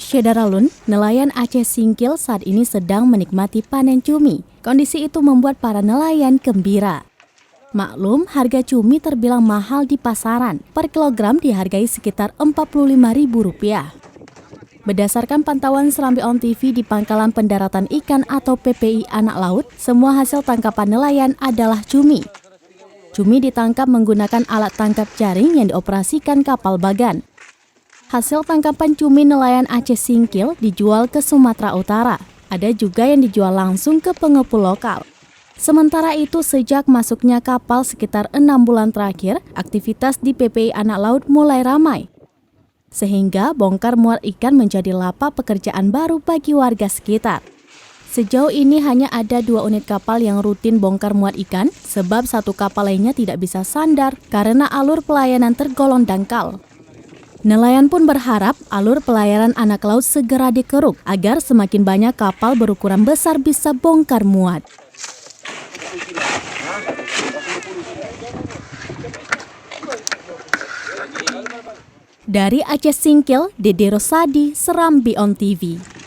Syedaralun, nelayan Aceh Singkil saat ini sedang menikmati panen cumi. Kondisi itu membuat para nelayan gembira. Maklum, harga cumi terbilang mahal di pasaran. Per kilogram dihargai sekitar Rp45.000. Berdasarkan pantauan Serambi On TV di Pangkalan Pendaratan Ikan atau PPI Anak Laut, semua hasil tangkapan nelayan adalah cumi. Cumi ditangkap menggunakan alat tangkap jaring yang dioperasikan kapal bagan. Hasil tangkapan cumi nelayan Aceh Singkil dijual ke Sumatera Utara. Ada juga yang dijual langsung ke pengepul lokal. Sementara itu, sejak masuknya kapal sekitar 6 bulan terakhir, aktivitas di PPI Anak Laut mulai ramai. Sehingga bongkar muat ikan menjadi lapak pekerjaan baru bagi warga sekitar. Sejauh ini hanya ada 2 unit kapal yang rutin bongkar muat ikan, sebab satu kapal lainnya tidak bisa sandar karena alur pelayanan tergolong dangkal. Nelayan pun berharap alur pelayaran anak laut segera dikeruk agar semakin banyak kapal berukuran besar bisa bongkar muat. Dari Aceh Singkil, Dede Rosadi, Serambi On TV.